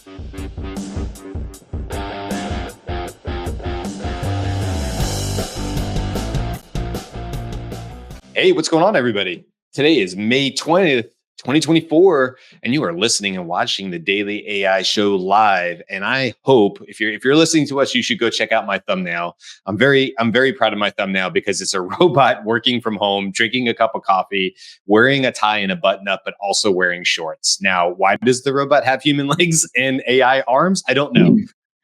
Hey, what's going on, everybody? Today is May 20th, 2024, and you are listening and watching the Daily AI Show live. And I hope if you're listening to us, you should go check out my thumbnail. I'm very proud of my thumbnail because it's a robot working from home, drinking a cup of coffee, wearing a tie and a button up, but also wearing shorts. Now, why does the robot have human legs and AI arms? I don't know,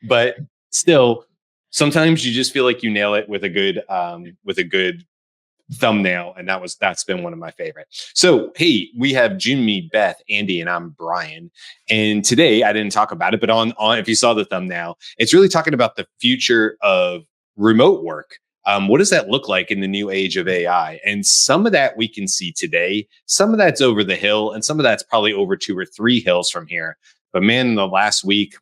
but still, sometimes you just feel like you nail it with a good thumbnail, and that's been one of my favorite. So hey, we have Jyunmi, Beth, Andy, and I'm Brian. And today I didn't talk about it, but on if you saw the thumbnail, it's really talking about the future of remote work. What does that look like in the new age of AI? And some of that we can see today, some of that's over the hill, and some of that's probably over 2 or 3 hills from here. But man, all last week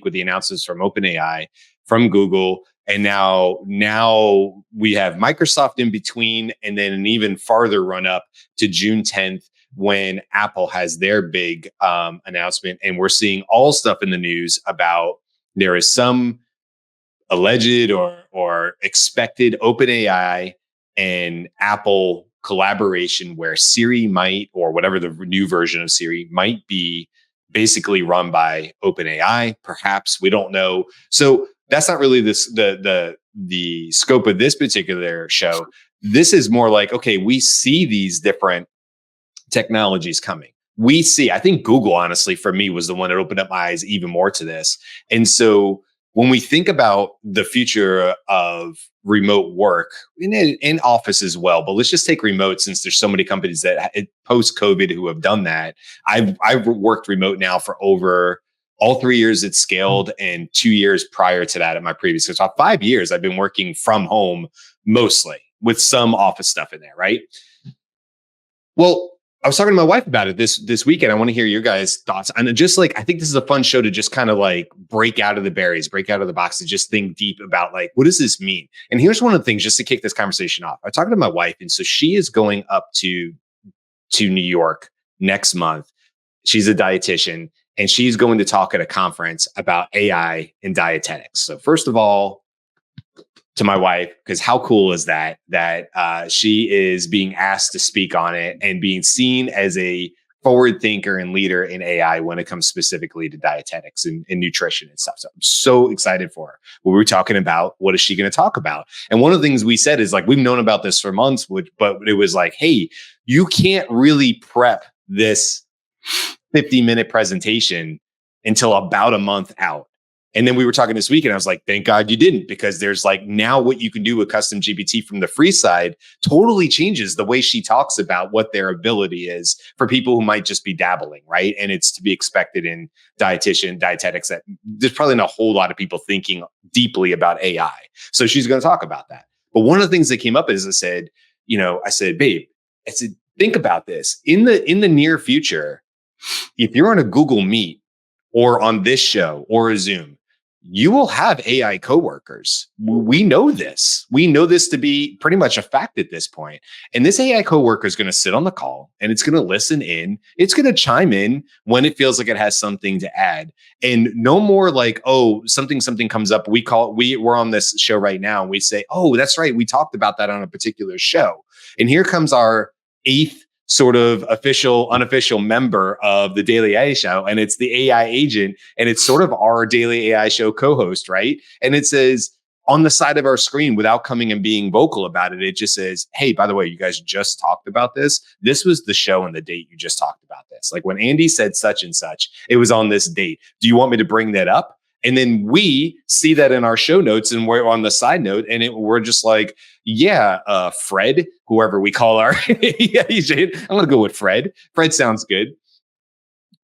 with the announcements from OpenAI, from Google, and now we have Microsoft in between, and then an even farther run up to June 10th when Apple has their big announcement. And we're seeing all stuff in the news about there is some alleged or expected OpenAI and Apple collaboration where Siri might, or whatever the new version of Siri might be, basically run by OpenAI. Perhaps, we don't know. So that's not really the scope of this particular show. This is more like, okay, we see these different technologies coming. I think Google, honestly, for me, was the one that opened up my eyes even more to this. And so when we think about the future of remote work in office as well, but let's just take remote, since there's so many companies that post-COVID who have done that. I've worked remote now for over all 3 years it's scaled, and 2 years prior to that at my previous. So 5 years I've been working from home mostly, with some office stuff in there, right? Well, I was talking to my wife about it this weekend. I want to hear your guys' thoughts. And just like, I think this is a fun show to just kind of like break out of the berries, break out of the box, and just think deep about like, what does this mean? And here's one of the things, just to kick this conversation off. I was talking to my wife, and so she is going up to New York next month. She's a dietitian, and she's going to talk at a conference about AI and dietetics. So first of all, to my wife, because how cool is that she is being asked to speak on it and being seen as a forward thinker and leader in AI when it comes specifically to dietetics and nutrition and stuff. So I'm so excited for her. What we were talking about, what is she going to talk about? And one of the things we said is like, we've known about this for months, but it was like, hey, you can't really prep this 50-minute presentation until about a month out. And then we were talking this week, and I was like, thank God you didn't, because there's like, now what you can do with custom GPT from the free side totally changes the way she talks about what their ability is for people who might just be dabbling, right? And it's to be expected in dietetics, that there's probably not a whole lot of people thinking deeply about AI. So she's going to talk about that. But one of the things that came up is I said, babe, think about this. In the near future, if you're on a Google Meet or on this show or a Zoom, you will have AI coworkers. We know this. We know this to be pretty much a fact at this point. And this AI coworker is going to sit on the call, and it's going to listen in. It's going to chime in when it feels like it has something to add. And no more like, oh, something comes up. We're on this show right now, and we say, oh, that's right, we talked about that on a particular show. And here comes our 8th sort of unofficial member of the dailyaishow, and it's the AI agent, and it's sort of our Daily AI Show co-host, right? And it says on the side of our screen, without coming and being vocal about it, it just says, hey, by the way, you guys just talked about this. This was the show and the date you just talked about this. Like when Andy said such and such, it was on this date. Do you want me to bring that up? And then we see that in our show notes, and we're on the side note, and we're just like, yeah, Fred, whoever we call our agent. I'm going to go with Fred. Fred sounds good.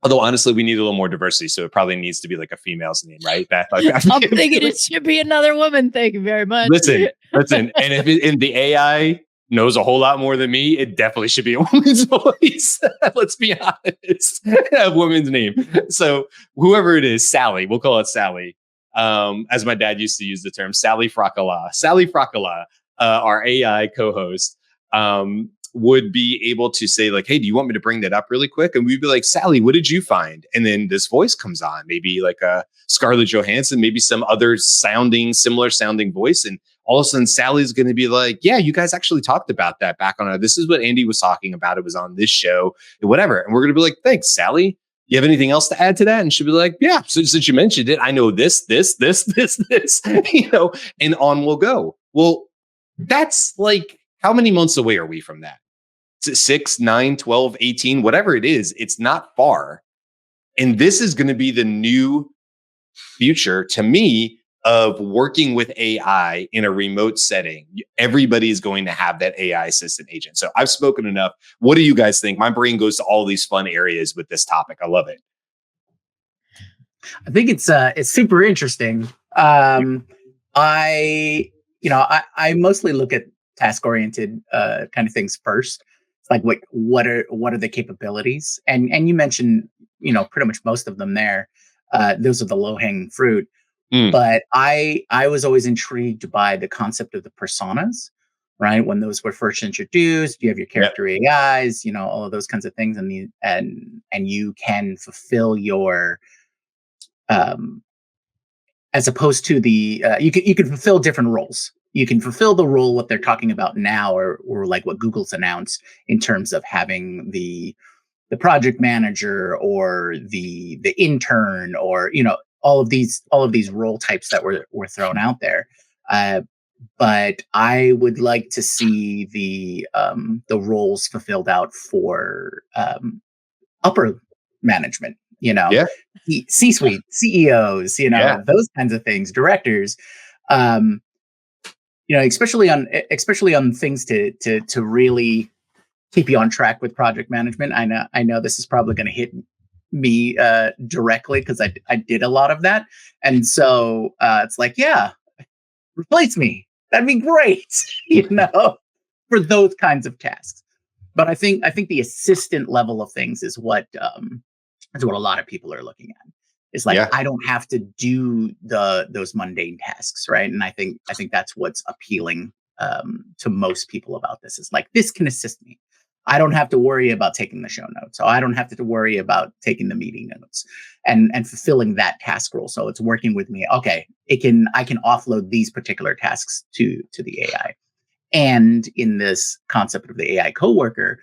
Although honestly, we need a little more diversity, so it probably needs to be like a female's name, right? Beth, I'm thinking it should be another woman. Thank you very much. Listen. And if the AI knows a whole lot more than me, it definitely should be a woman's voice. Let's be honest. A woman's name. So whoever it is, Sally, we'll call it Sally. As my dad used to use the term, Sally Fracala. Sally Fracala, our AI co-host. would be able to say like, hey, do you want me to bring that up really quick? And we'd be like, Sally, what did you find? And then this voice comes on, maybe like a Scarlett Johansson, maybe some other similar sounding voice. And all of a sudden Sally's going to be like, yeah, you guys actually talked about that back on this is what Andy was talking about. It was on this show, whatever. And we're going to be like, thanks, Sally. You have anything else to add to that? And she'll be like, yeah, so since you mentioned it, I know this, and on we'll go. Well, that's like, how many months away are we from that? 6, 9, 12, 18, whatever it is, it's not far. And this is going to be the new future to me of working with AI in a remote setting. Everybody's going to have that AI assistant agent. So I've spoken enough. What do you guys think? My brain goes to all these fun areas with this topic. I love it. I think it's super interesting. I mostly look at task-oriented kind of things first. It's like what are the capabilities? And you mentioned, pretty much most of them there. Those are the low-hanging fruit. But I was always intrigued by the concept of the personas, right? When those were first introduced, you have your character AIs, all of those kinds of things, and you can fulfill your as opposed to the you can fulfill different roles. You can fulfill the role what they're talking about now, or like what Google's announced in terms of having the project manager or the intern, or all of these role types that were thrown out there. But I would like to see the roles fulfilled out for upper management. C-suite, CEOs, those kinds of things, directors. Especially on things to really keep you on track with project management. I know this is probably going to hit me directly because I did a lot of that, and so it's like, yeah, replace me. That'd be great, for those kinds of tasks. But I think the assistant level of things is what a lot of people are looking at. It's like, I don't have to do those mundane tasks, right? And I think that's what's appealing to most people about this. Is like, this can assist me. I don't have to worry about taking the show notes. So I don't have to worry about taking the meeting notes and fulfilling that task role. So it's working with me. Okay, I can offload these particular tasks to the AI. And in this concept of the AI coworker,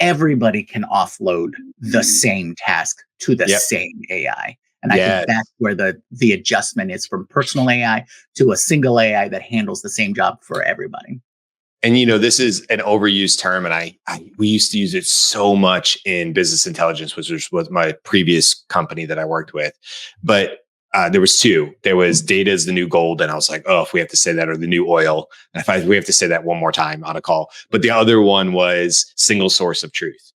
everybody can offload the same task to the same AI. And I think that's where the adjustment is, from personal AI to a single AI that handles the same job for everybody. And this is an overused term, and we used to use it so much in business intelligence, which was my previous company that I worked with. But there was two. There was data is the new gold, and I was like, oh, if we have to say that, or the new oil, and if we have to say that one more time on a call. But the other one was single source of truth.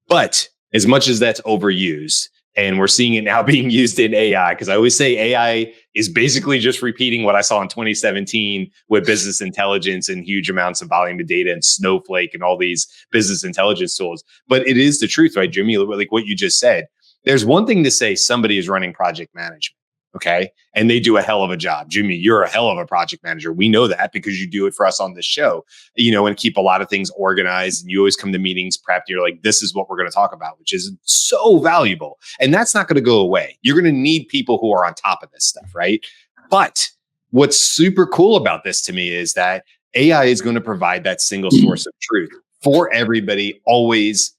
But as much as that's overused, and we're seeing it now being used in AI, because I always say AI is basically just repeating what I saw in 2017 with business intelligence and huge amounts of volume of data and Snowflake and all these business intelligence tools. But it is the truth, right, Jimmy? Like what you just said. There's one thing to say somebody is running project management. Okay. And they do a hell of a job. Jimmy, you're a hell of a project manager. We know that because you do it for us on this show, and keep a lot of things organized. And you always come to meetings prepped. You're like, this is what we're going to talk about, which is so valuable. And that's not going to go away. You're going to need people who are on top of this stuff, right? But what's super cool about this to me is that AI is going to provide that single source of truth for everybody, always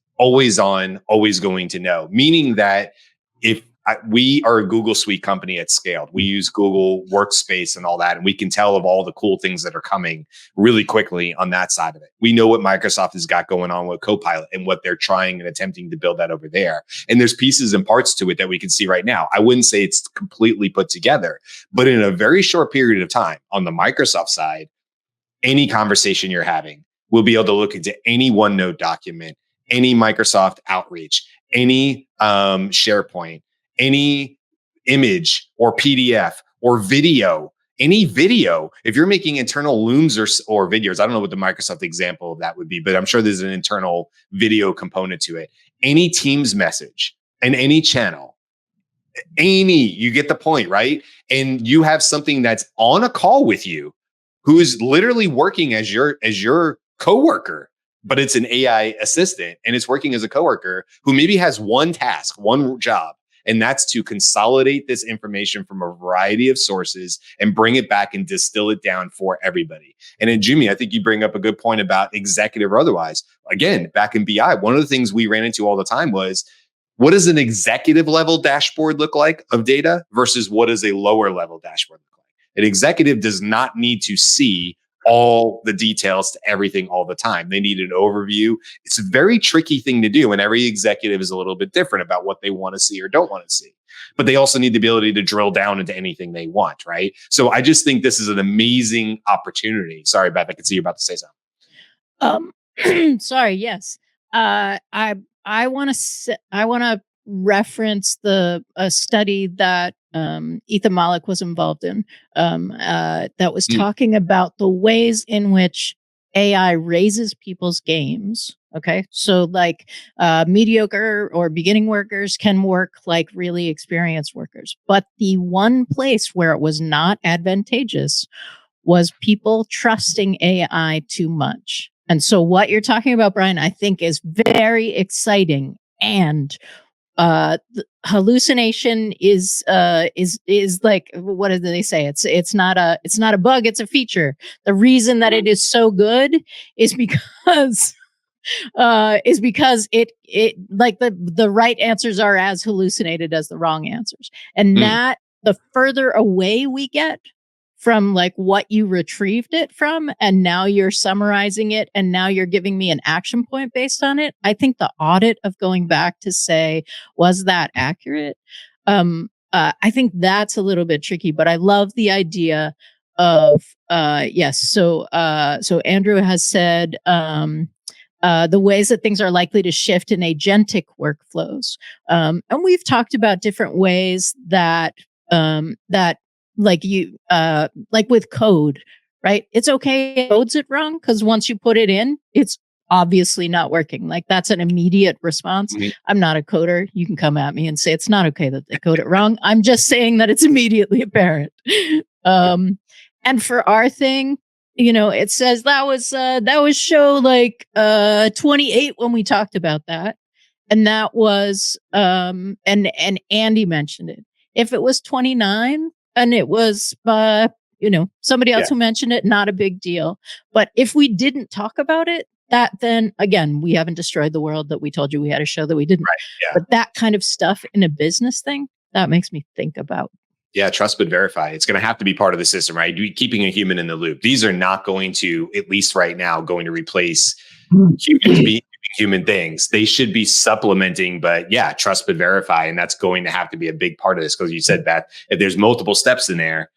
on, always going to know. Meaning that if we are a Google Suite company at scale. We use Google Workspace and all that, and we can tell of all the cool things that are coming really quickly on that side of it. We know what Microsoft has got going on with Copilot and what they're trying and attempting to build that over there. And there's pieces and parts to it that we can see right now. I wouldn't say it's completely put together, but in a very short period of time on the Microsoft side, any conversation you're having, we'll be able to look into any OneNote document, any Microsoft Outreach, any SharePoint, any image or PDF or video, any video. If you're making internal Looms or videos, I don't know what the Microsoft example of that would be, but I'm sure there's an internal video component to it. Any Teams message and any channel, you get the point, right? And you have something that's on a call with you who is literally working as your coworker. but it's an AI assistant and it's working as a coworker who maybe has one task, one job, and that's to consolidate this information from a variety of sources and bring it back and distill it down for everybody. And in Jyunmi, I think you bring up a good point about executive or otherwise. Again, back in BI, one of the things we ran into all the time was, what does an executive level dashboard look like of data versus what does a lower level dashboard look like? An executive does not need to see all the details to everything all the time. They need an overview. It's a very tricky thing to do, and every executive is a little bit different about what they want to see or don't want to see. But they also need the ability to drill down into anything they want, right? So I just think this is an amazing opportunity. Sorry, Beth, I can see you're about to say something. Sorry, yes. I want to reference a study that Ethan Malik was involved in that was talking about the ways in which AI raises people's games. Okay, so like mediocre or beginning workers can work like really experienced workers, but the one place where it was not advantageous was people trusting AI too much. And so what you're talking about, Brian, I think is very exciting. And hallucination is like, what did they say? It's not a bug, it's a feature. The reason that it is so good is because it like the right answers are as hallucinated as the wrong answers. And that the further away we get from like what you retrieved it from, and now you're summarizing it, and now you're giving me an action point based on it. I think the audit of going back to say, was that accurate? I think that's a little bit tricky, but I love the idea of, yes. So Andrew has said, the ways that things are likely to shift in agentic workflows. And we've talked about different ways that, like with code, right? It's okay if codes it wrong, because once you put it in, it's obviously not working. Like that's an immediate response. Mm-hmm. I'm not a coder. You can come at me and say it's not okay that they code it wrong. I'm just saying that it's immediately apparent. And for our thing, it says that was show like 28 when we talked about that. And that was and Andy mentioned it. If it was 29, and it was, somebody else who mentioned it, not a big deal. But if we didn't talk about it, then again, we haven't destroyed the world that we told you we had a show that we didn't. Right, yeah. But that kind of stuff in a business thing, that makes me think about. Yeah, trust but verify. It's going to have to be part of the system, right? Keeping a human in the loop. These are not going to, at least right now, going to replace humans being human things. They should be supplementing, but yeah, trust but verify. And that's going to have to be a big part of this. Because you said, Beth, if there's multiple steps in there,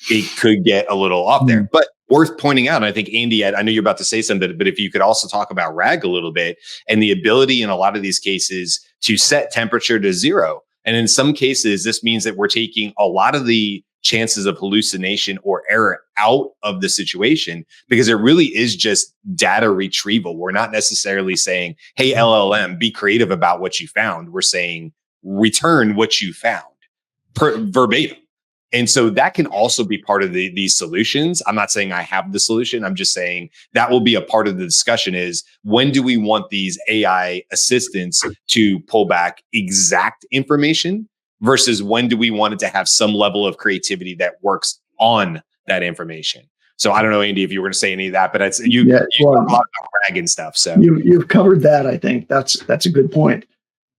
it could get a little off there. But worth pointing out, and I think Andy, I know you're about to say something, but if you could also talk about RAG a little bit and the ability in a lot of these cases to set temperature to 0. And in some cases, this means that we're taking a lot of the chances of hallucination or error out of the situation, because it really is just data retrieval. We're not necessarily saying, hey, LLM, be creative about what you found. We're saying, return what you found verbatim. And so that can also be part of these solutions. I'm not saying I have the solution. I'm just saying that will be a part of the discussion is, when do we want these AI assistants to pull back exact information versus when do we want it to have some level of creativity that works on that information? So I don't know, Andy, if you were going to say any of that, but it's you talk a lot about RAG and stuff. So you've covered that. I think that's a good point.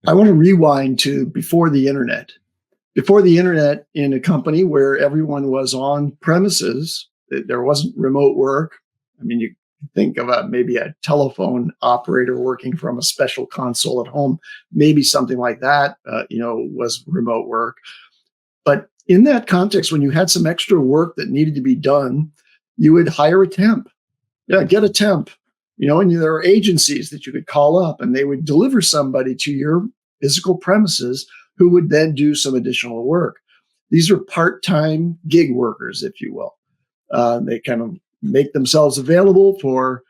I want to rewind to before the internet. Before the internet, in a company where everyone was on premises, there wasn't remote work. I mean, you think of maybe a telephone operator working from a special console at home, maybe something like that, was remote work. But in that context, when you had some extra work that needed to be done, you would hire a temp. Yeah, get a temp. And there are agencies that you could call up and they would deliver somebody to your physical premises who would then do some additional work. These are part-time gig workers, if you will. They kind of make themselves available for,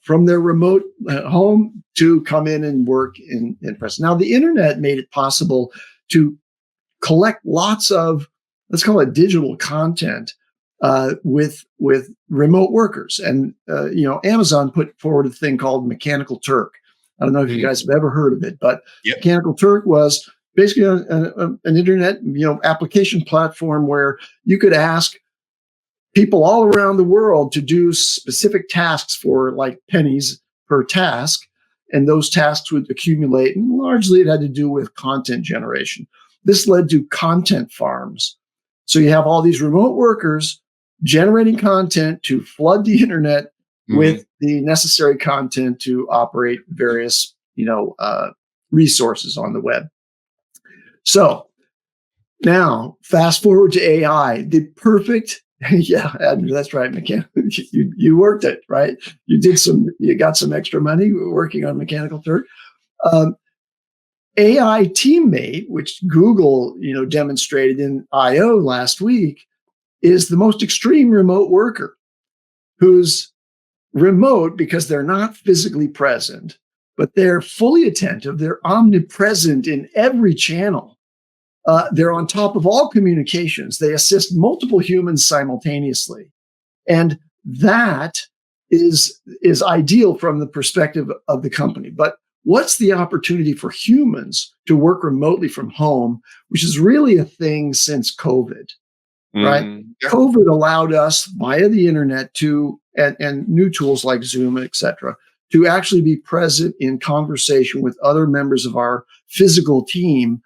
from their remote home to come in and work in person. Now, the internet made it possible to collect lots of, let's call it digital content with remote workers. And Amazon put forward a thing called Mechanical Turk. I don't know if you guys have ever heard of it, but Mechanical Turk was basically an internet application platform where you could ask people all around the world to do specific tasks for like pennies per task. And those tasks would accumulate. And largely it had to do with content generation. This led to content farms. So you have all these remote workers generating content to flood the internet with the necessary content to operate various, resources on the web. So now fast forward to AI, the perfect. Yeah, Andrew, that's right, you worked it, right? You got some extra money working on Mechanical Turk. AI Teammate, which Google, demonstrated in I/O last week, is the most extreme remote worker who's remote because they're not physically present, but they're fully attentive. They're omnipresent in every channel. They're on top of all communications. They assist multiple humans simultaneously. And that is ideal from the perspective of the company. But what's the opportunity for humans to work remotely from home, which is really a thing since COVID, right? COVID allowed us via the internet and new tools like Zoom, et cetera, to actually be present in conversation with other members of our physical team.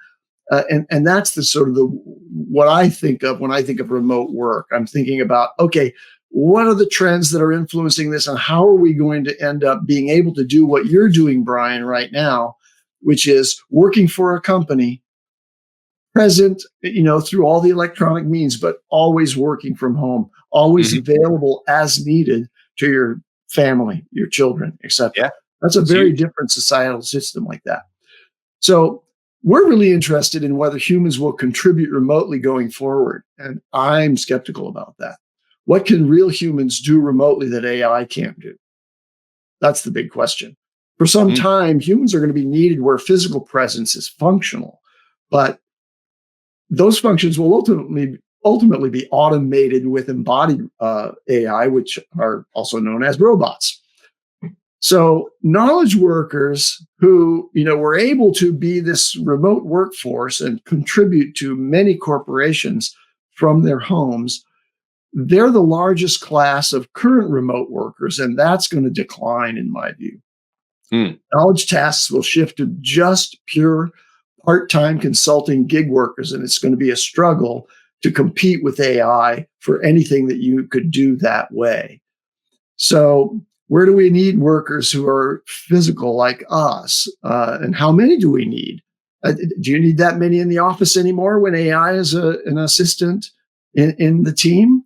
And that's the sort of what I think of when I think of remote work. I'm thinking about, okay, what are the trends that are influencing this, and how are we going to end up being able to do what you're doing, Brian, right now, which is working for a company, present, through all the electronic means, but always working from home, always available as needed to your family, your children, etc. Yeah. That's a very different societal system like that. So we're really interested in whether humans will contribute remotely going forward. And I'm skeptical about that. What can real humans do remotely that AI can't do? That's the big question. For some time, humans are going to be needed where physical presence is functional, but those functions will ultimately be automated with embodied AI, which are also known as robots. So knowledge workers who, were able to be this remote workforce and contribute to many corporations from their homes, they're the largest class of current remote workers, and that's going to decline in my view. Knowledge tasks will shift to just pure part-time consulting gig workers, and it's going to be a struggle to compete with AI for anything that you could do that way. So where do we need workers who are physical like us? And how many do we need? Do you need that many in the office anymore when AI is an assistant in the team?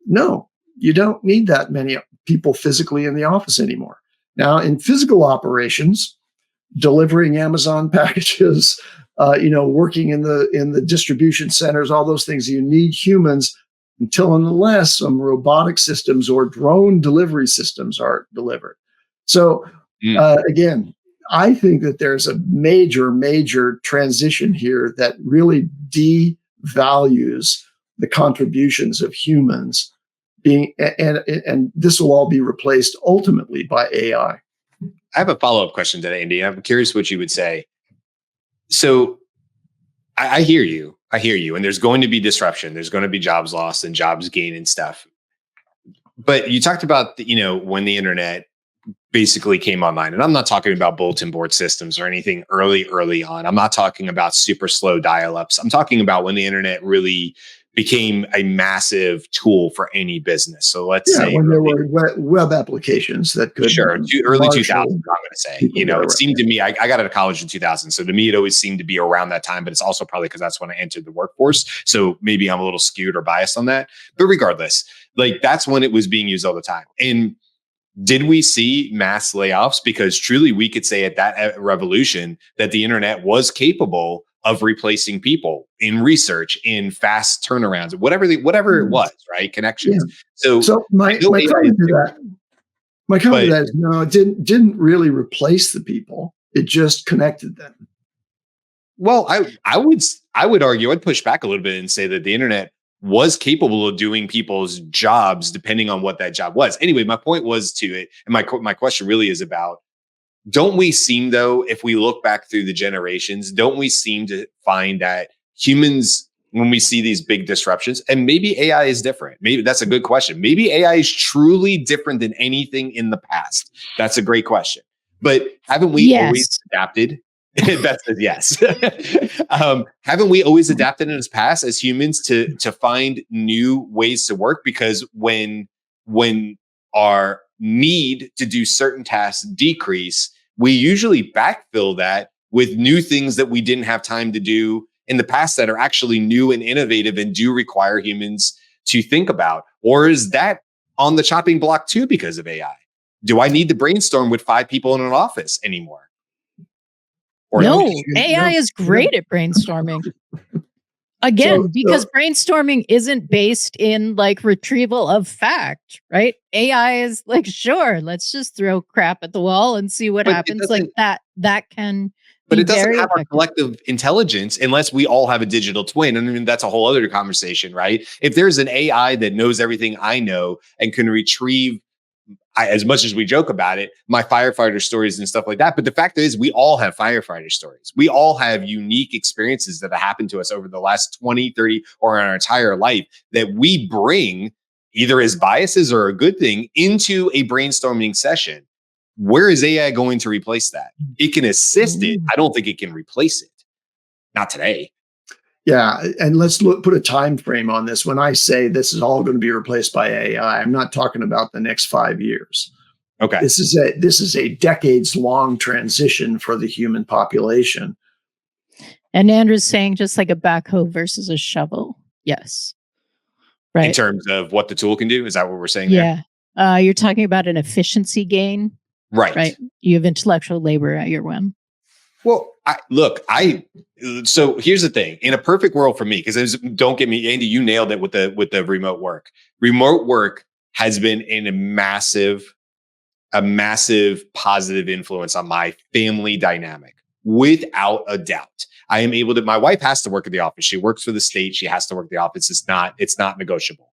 No, you don't need that many people physically in the office anymore. Now, in physical operations, delivering Amazon packages, working in the distribution centers, all those things, you need humans until and unless some robotic systems or drone delivery systems are delivered. So again, I think that there's a major transition here that really devalues the contributions of humans and this will all be replaced ultimately by AI. I have a follow-up question to that, Andy. I'm curious what you would say. So I hear you. And there's going to be disruption. There's going to be jobs lost and jobs gained and stuff. But you talked about, when the internet basically came online, and I'm not talking about bulletin board systems or anything early on. I'm not talking about super slow dial-ups. I'm talking about when the internet really became a massive tool for any business. So let's say when there were web applications that could early 2000s, I'm going to say, it seemed to me, I got out of college in 2000. So to me, it always seemed to be around that time, but it's also probably because that's when I entered the workforce. So maybe I'm a little skewed or biased on that, but regardless, that's when it was being used all the time. And did we see mass layoffs? Because truly we could say at that revolution that the internet was capable of replacing people in research, in fast turnarounds, whatever it was, right? Connections. Yeah. So my comment to that is no, it didn't really replace the people. It just connected them. Well, I would argue, I'd push back a little bit and say that the internet was capable of doing people's jobs depending on what that job was. Anyway, my point was to it, and my question really is about, don't we seem, though, if we look back through the generations, don't we seem to find that humans, when we see these big disruptions, and maybe AI is different. Maybe that's a good question. Maybe AI is truly different than anything in the past. That's a great question. But haven't we always adapted? Beth says yes. Haven't we always adapted in the past as humans to find new ways to work? Because when our need to do certain tasks decrease, we usually backfill that with new things that we didn't have time to do in the past that are actually new and innovative and do require humans to think about. Or is that on the chopping block too because of AI? Do I need to brainstorm with 5 people in an office anymore? Or no, AI is great at brainstorming. Again, because brainstorming isn't based in like retrieval of fact, right? AI is like, sure, let's just throw crap at the wall and see what happens. Like that can. But it doesn't have our collective intelligence unless we all have a digital twin. And I mean, that's a whole other conversation, right? If there's an AI that knows everything I know and can retrieve, as much as we joke about it, my firefighter stories and stuff like that. But the fact is, we all have firefighter stories. We all have unique experiences that have happened to us over the last 20, 30, or our entire life that we bring either as biases or a good thing into a brainstorming session. Where is AI going to replace that? It can assist it. I don't think it can replace it. Not today. Yeah, and let's put a time frame on this. When I say this is all going to be replaced by AI, I'm not talking about the next 5 years. Okay. This is a decades-long transition for the human population. And Andrew's saying just like a backhoe versus a shovel. Yes. Right. In terms of what the tool can do? Is that what we're saying there? Yeah. You're talking about an efficiency gain. Right. You have intellectual labor at your whim. Well, so here's the thing. In a perfect world for me, because don't get me, Andy, you nailed it with the remote work. Remote work has been a massive positive influence on my family dynamic, without a doubt. I am able to, my wife has to work at the office. She works for the state. She has to work at the office. It's not negotiable,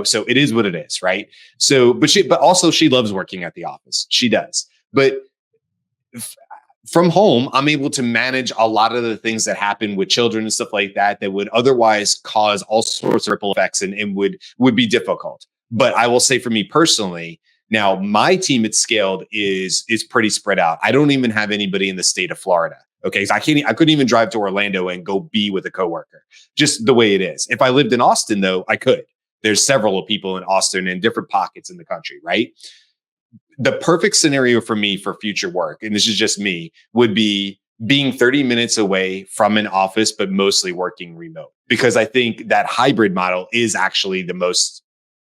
so it is what it is. Right. So, but also she loves working at the office. She does. But from home, I'm able to manage a lot of the things that happen with children and stuff like that would otherwise cause all sorts of ripple effects and would be difficult. But I will say for me personally, now my team at Scaled is pretty spread out. I don't even have anybody in the state of Florida. Okay. So I couldn't even drive to Orlando and go be with a coworker, just the way it is. If I lived in Austin though, I could. There's several people in Austin in different pockets in the country, right? The perfect scenario for me for future work, and this is just me, would be being 30 minutes away from an office, but mostly working remote. Because I think that hybrid model is actually the most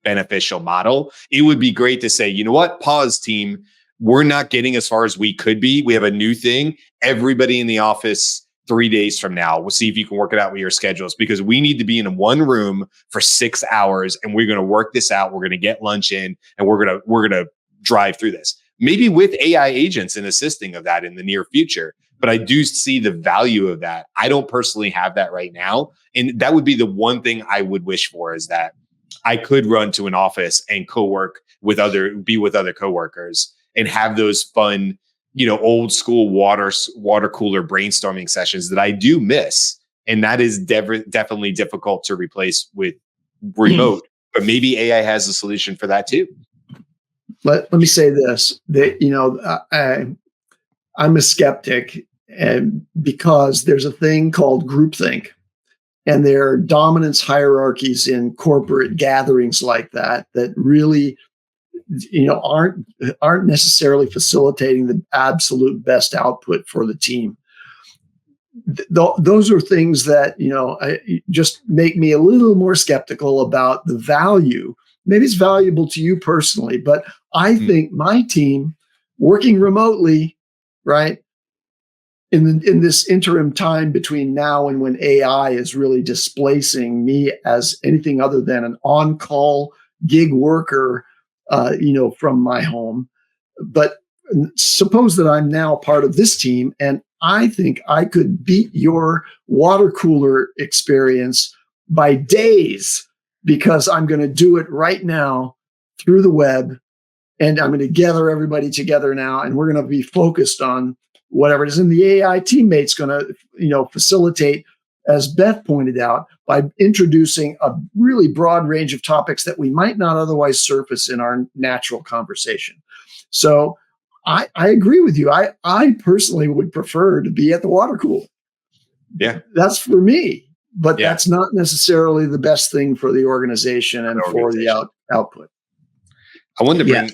beneficial model. It would be great to say, you know what, pause team, we're not getting as far as we could be. We have a new thing. Everybody in the office 3 days from now, we'll see if you can work it out with your schedules, because we need to be in one room for 6 hours and we're going to work this out. We're going to get lunch in and we're going to drive through this, maybe with AI agents and assisting of that in the near future. But I do see the value of that. I don't personally have that right now. And that would be the one thing I would wish for, is that I could run to an office and be with other coworkers and have those fun, old school water cooler brainstorming sessions that I do miss. And that is definitely difficult to replace with remote, but maybe AI has a solution for that too. Let me say this, that, I'm a skeptic, and because there's a thing called groupthink, and there are dominance hierarchies in corporate gatherings like that really, aren't necessarily facilitating the absolute best output for the team. Those are things that, just make me a little more skeptical about the value. Maybe it's valuable to you personally, but I think my team working remotely, right, in this interim time between now and when AI is really displacing me as anything other than an on-call gig worker, from my home. But suppose that I'm now part of this team, and I think I could beat your water cooler experience by days because I'm going to do it right now through the web. And I'm going to gather everybody together now, and we're going to be focused on whatever it is. And the AI teammate's going to, facilitate, as Beth pointed out, by introducing a really broad range of topics that we might not otherwise surface in our natural conversation. So I agree with you. I personally would prefer to be at the water cooler. Yeah. That's for me, but that's not necessarily the best thing for the organization and for the output. I wanted to bring,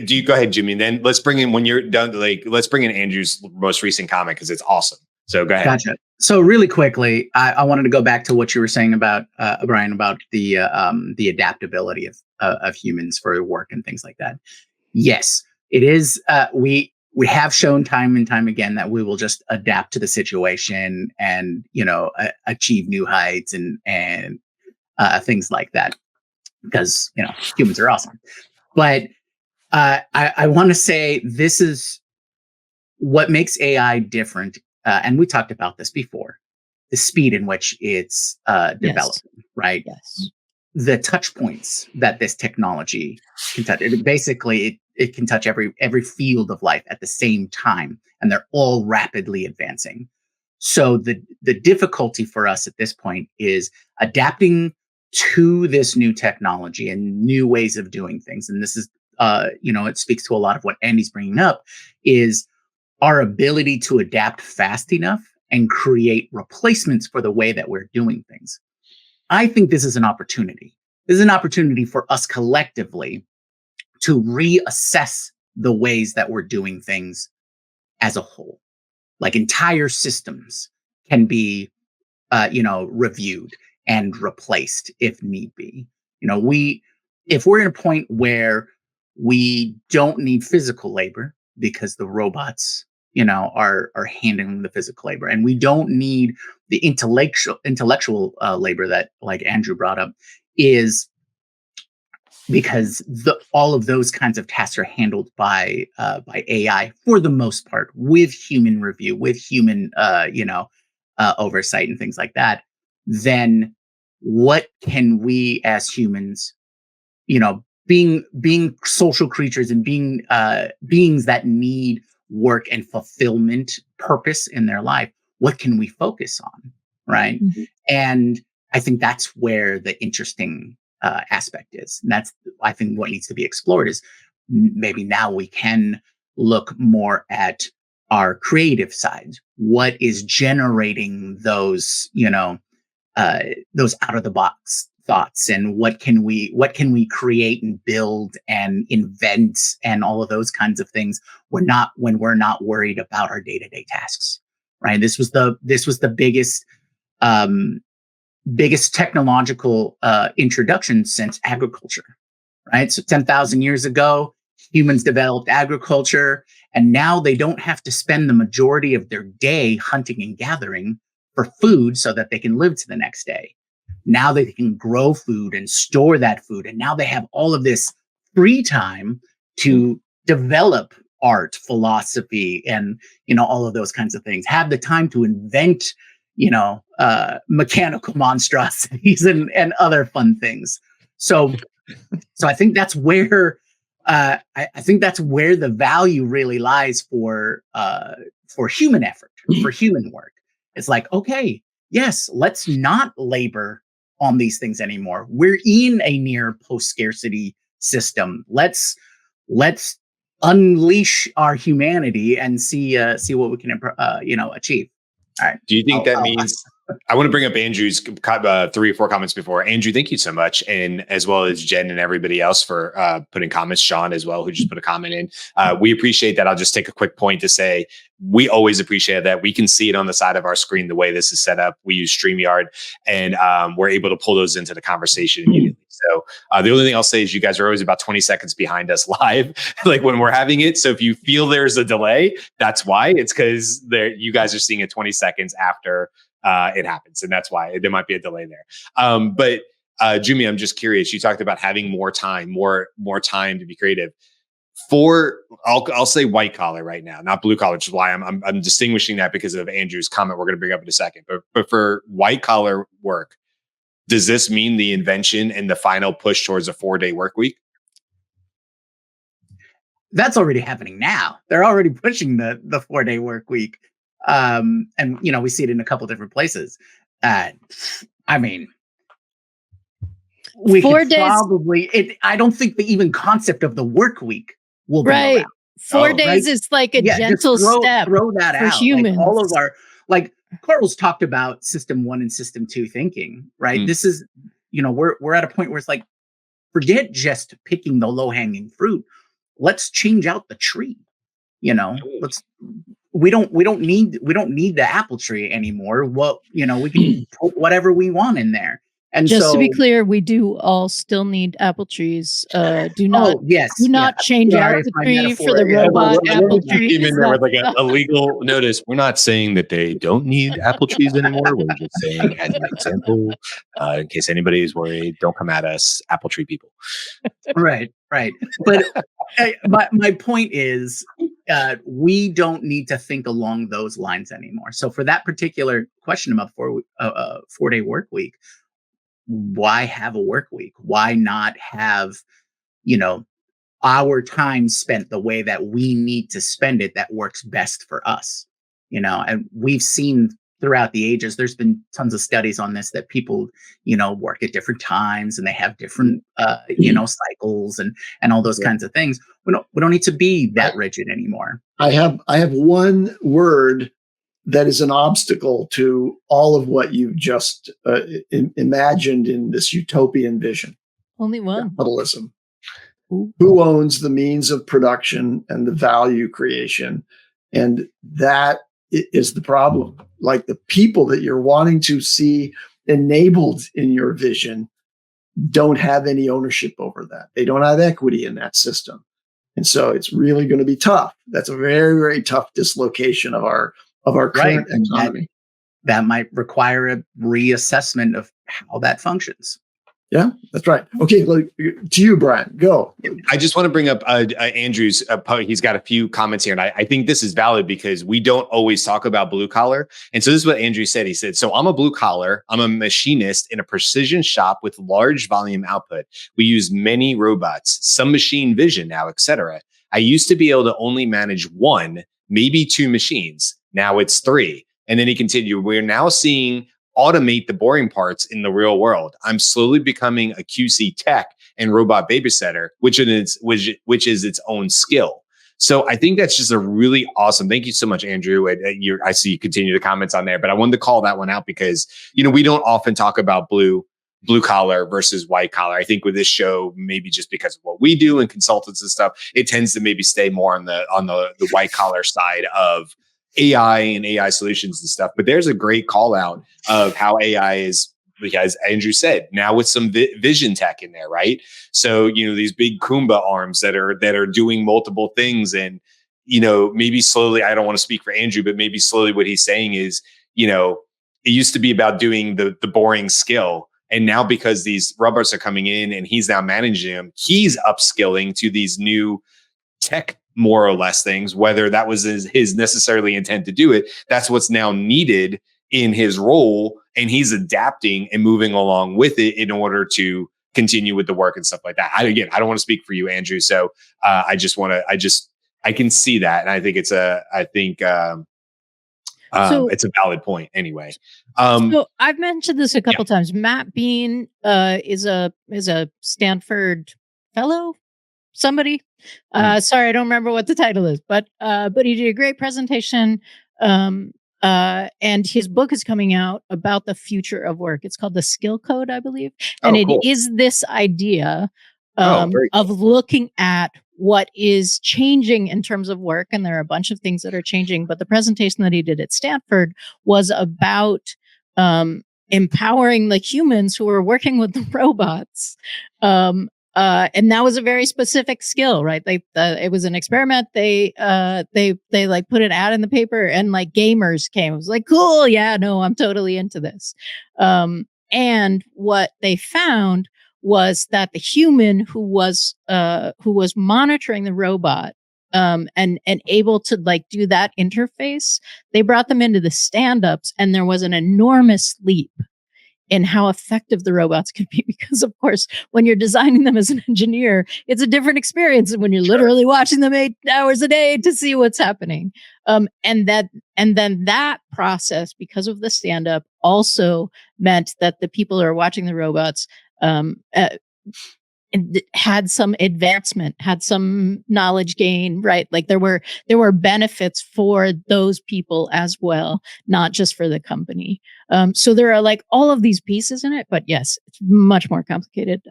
do you go ahead, Jimmy? And then let's bring in, when you're done, let's bring in Andrew's most recent comment because it's awesome. So go ahead. Gotcha. So really quickly, I wanted to go back to what you were saying about Brian, about the adaptability of humans for work and things like that. Yes, it is. We have shown time and time again that we will just adapt to the situation and achieve new heights and things like that because humans are awesome. But I want to say this is what makes AI different. And we talked about this before, the speed in which it's developing, right? Yes. The touch points that this technology can touch. It can touch every field of life at the same time, and they're all rapidly advancing. So the difficulty for us at this point is adapting to this new technology and new ways of doing things. And this is, it speaks to a lot of what Andy's bringing up, is our ability to adapt fast enough and create replacements for the way that we're doing things. I think this is an opportunity. This is an opportunity for us collectively to reassess the ways that we're doing things as a whole. Like entire systems can be, reviewed and replaced if need be. If we're in a point where we don't need physical labor because the robots, are handling the physical labor, and we don't need the intellectual labor that, like Andrew brought up, is because all of those kinds of tasks are handled by AI for the most part, with human review, with human oversight and things like that. Then what can we as humans, being social creatures and being beings that need work and fulfillment, purpose in their life, what can we focus on, right? Mm-hmm. And I think that's where the interesting aspect is. And that's, I think, what needs to be explored is maybe now we can look more at our creative side. What is generating those, those out of the box thoughts, and what can we create and build and invent and all of those kinds of things when we're not worried about our day-to-day tasks, right? This was the biggest technological introduction since agriculture, right? So 10,000 years ago, humans developed agriculture, and now they don't have to spend the majority of their day hunting and gathering for food so that they can live to the next day. Now they can grow food and store that food, and now they have all of this free time to develop art, philosophy, and all of those kinds of things. Have the time to invent mechanical monstrosities and other fun things. So I think that's where I think that's where the value really lies for human effort, for human work. It's like, okay, yes, let's not labor on these things anymore. We're in a near post-scarcity system. Let's unleash our humanity and see what we can achieve. All right. Do you think that means? I want to bring up Andrew's 3 or 4 comments before. Andrew, thank you so much, and as well as Jen and everybody else for putting comments. Sean as well, who just put a comment in. We appreciate that. I'll just take a quick point to say we always appreciate that. We can see it on the side of our screen the way this is set up. We use StreamYard, and we're able to pull those into the conversation immediately. So the only thing I'll say is you guys are always about 20 seconds behind us live, like when we're having it. So if you feel there's a delay, that's why. It's because you guys are seeing it 20 seconds after it happens, and that's why there might be a delay there. But Jyunmi, I'm just curious. You talked about having more time to be creative. I'll say white collar right now, not blue collar, which is why I'm distinguishing that because of Andrew's comment we're going to bring up in a second. But for white collar work, does this mean the invention and the final push towards a 4-day work week? That's already happening now. They're already pushing the 4-day work week. And we see it in a couple different places. I mean, we 4 could days. probably. I don't think the even concept of the work week will be Right. around. 4 days is like a gentle step Throw that for out. humans. Like all of our Carl's talked about system 1 and system 2 thinking. Right. This is we're at a point where it's like, forget just picking the low hanging fruit. Let's change out the tree. We don't need the apple tree anymore. Well, we can put whatever we want in there. And just to be clear, we do all still need apple trees. Do not change out the tree for the robot apple tree. Even there with like a legal notice. We're not saying that they don't need apple trees anymore. We're just saying, as an example, in case anybody is worried, don't come at us, apple tree people. Right. But my point is, we don't need to think along those lines anymore. So for that particular question about 4-day work week, why have a work week? Why not have, our time spent the way that we need to spend it that works best for us? And we've seen throughout the ages, there's been tons of studies on this, that people, work at different times and they have different, cycles and all those kinds of things. We don't need to be that rigid anymore. I have one word that is an obstacle to all of what you've just imagined in this utopian vision. Only one. Capitalism. Ooh. Who owns the means of production and the value creation? And that is the problem. Like, the people that you're wanting to see enabled in your vision don't have any ownership over that. They don't have equity in that system. And so it's really going to be tough. That's a very, very tough dislocation of our current economy. That might require a reassessment of how that functions. Yeah, that's right. Okay, to you, Brian, go. I just want to bring up Andrew's he's got a few comments here, and I think this is valid because we don't always talk about blue collar. And so this is what Andrew said. He said, so I'm a blue collar. I'm a machinist in a precision shop with large volume output. We use many robots, some machine vision now, etc. I used to be able to only manage 1, maybe 2 machines. Now it's 3. And then he continued, we're now seeing automate the boring parts in the real world. I'm slowly becoming a QC tech and robot babysitter, which is its own skill. So I think that's just a really awesome. Thank you so much, Andrew. I see you continue the comments on there, but I wanted to call that one out because, we don't often talk about blue collar versus white collar. I think with this show, maybe just because of what we do and consultants and stuff, it tends to maybe stay more on the white collar side of AI and AI solutions and stuff. But there's a great call out of how AI is, because Andrew said, now with some vision tech in there, right? So, these big Kumba arms that are doing multiple things. And, maybe slowly, I don't want to speak for Andrew, but maybe slowly what he's saying is, it used to be about doing the boring skill. And now because these robots are coming in and he's now managing them, he's upskilling to these new tech, more or less, things, whether that was his necessarily intent to do it. That's what's now needed in his role. And he's adapting and moving along with it in order to continue with the work and stuff like that. I don't want to speak for you, Andrew. So I can see that. And I think it's a valid point anyway. So I've mentioned this a couple times. Matt Bean is a Stanford fellow. Somebody, sorry, I don't remember what the title is, but he did a great presentation. And his book is coming out about the future of work. It's called The Skill Code, I believe. And it is this idea of looking at what is changing in terms of work. And there are a bunch of things that are changing. But the presentation that he did at Stanford was about empowering the humans who are working with the robots. And that was a very specific skill, right? It was an experiment. They like put an ad in the paper, and like gamers came. It was like, cool, yeah, no, I'm totally into this. And what they found was that the human who was monitoring the robot, and able to like do that interface, they brought them into the stand-ups, and there was an enormous leap in how effective the robots can be. Because of course, when you're designing them as an engineer, it's a different experience than when you're literally watching them 8 hours a day to see what's happening. And then that process, because of the stand-up, also meant that the people who are watching the robots had some advancement, had some knowledge gain, right? Like there were benefits for those people as well, not just for the company. So there are like all of these pieces in it, but yes, it's much more complicated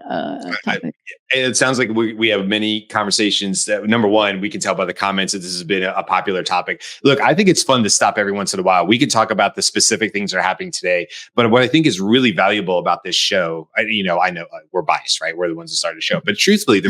topic. It sounds like we have many conversations that, number one, we can tell by the comments that this has been a popular topic. Look, I think it's fun to stop every once in a while. We can talk about the specific things that are happening today, but what I think is really valuable about this show, I know we're biased, right? We're the ones that started the show, but truthfully,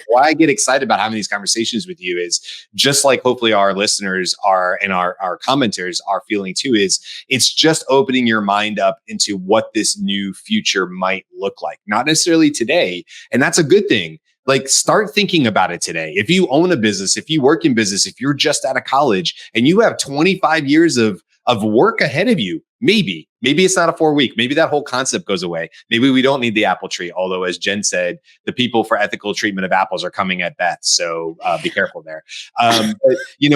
why I get excited about having these conversations with you is just like hopefully our listeners are and our commenters are feeling too, is it's just opening your mind up into what this new future might look like. Not necessarily today, and that's a good thing. Like, start thinking about it today. If you own a business, if you work in business, if you're just out of college and you have 25 years of work ahead of you, maybe it's not a 4-week. Maybe that whole concept goes away. Maybe we don't need the apple tree. Although, as Jen said, the people for ethical treatment of apples are coming at Beth. So be careful there. But,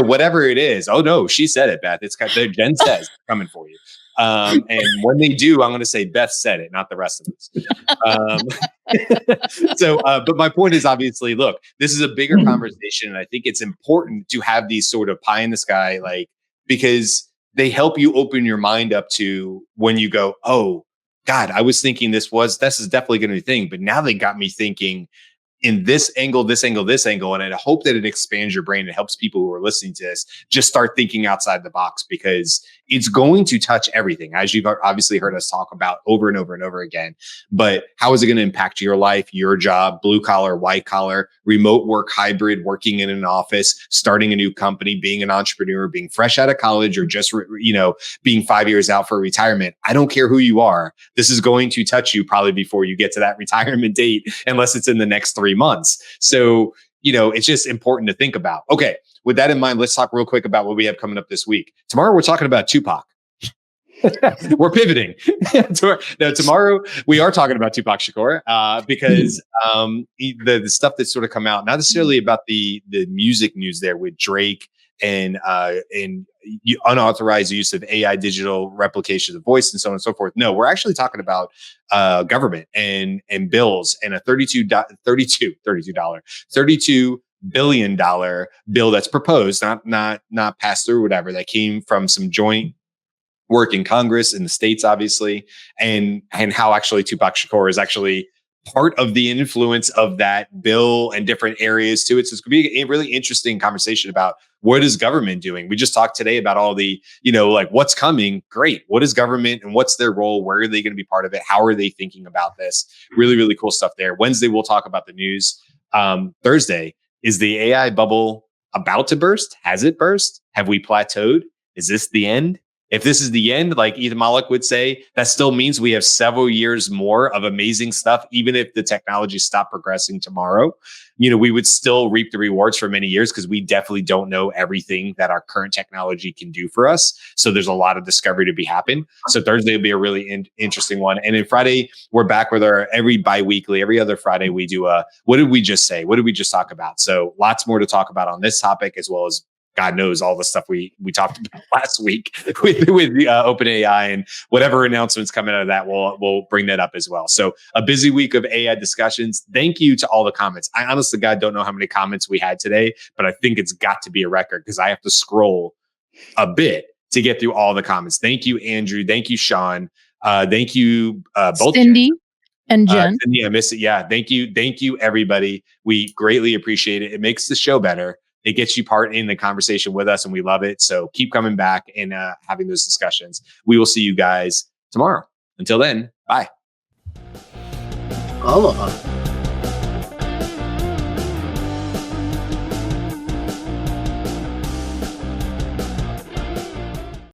whatever it is. Oh no, she said it, Beth. It's Jen says coming for you. And when they do, I'm going to say Beth said it, not the rest of us. But my point is, obviously, look, this is a bigger conversation. And I think it's important to have these sort of pie in the sky, because they help you open your mind up to when you go, oh God, I was thinking this is definitely going to be a thing. But now they got me thinking in this angle. And I hope that it expands your brain and helps people who are listening to this just start thinking outside the box, because it's going to touch everything, as you've obviously heard us talk about over and over and over again. But how is it going to impact your life, your job, blue collar, white collar, remote work, hybrid, working in an office, starting a new company, being an entrepreneur, being fresh out of college, or just, being 5 years out for retirement? I don't care who you are. This is going to touch you probably before you get to that retirement date, unless it's in the next 3 months. So, it's just important to think about. Okay. With that in mind, let's talk real quick about what we have coming up this week. Tomorrow, we're talking about Tupac. We're pivoting. Tomorrow, we are talking about Tupac Shakur because the stuff that's sort of come out, not necessarily about the music news there with Drake and unauthorized use of AI digital replication of voice and so on and so forth. No, we're actually talking about government and bills and a $32 billion bill that's proposed, not passed through, whatever, that came from some joint work in Congress in the States, obviously, and how actually Tupac Shakur is actually part of the influence of that bill and different areas to it. So it's going to be a really interesting conversation about what is government doing. We just talked today about all the, what's coming. Great. What is government and what's their role? Where are they going to be part of it? How are they thinking about this? Really, really cool stuff there. Wednesday, we'll talk about the news. Thursday, is the AI bubble about to burst? Has it burst? Have we plateaued? Is this the end? If this is the end, like Ethan Malik would say, that still means we have several years more of amazing stuff. Even if the technology stopped progressing tomorrow, we would still reap the rewards for many years, because we definitely don't know everything that our current technology can do for us. So there's a lot of discovery to be happened. So Thursday will be a really interesting one. And then Friday, we're back with our every other Friday, we do what did we just say? What did we just talk about? So lots more to talk about on this topic, as well as God knows all the stuff we talked about last week with the OpenAI and whatever announcements come out of that. We'll bring that up as well. So a busy week of AI discussions. Thank you to all the comments. I honestly, God, don't know how many comments we had today, but I think it's got to be a record, because I have to scroll a bit to get through all the comments. Thank you, Andrew. Thank you, Sean. Thank you, both Cindy and Jen. Cindy, I miss it. Yeah. Thank you, everybody. We greatly appreciate it. It makes the show better. It gets you part in the conversation with us, and we love it. So keep coming back and having those discussions. We will see you guys tomorrow. Until then, bye. Aloha.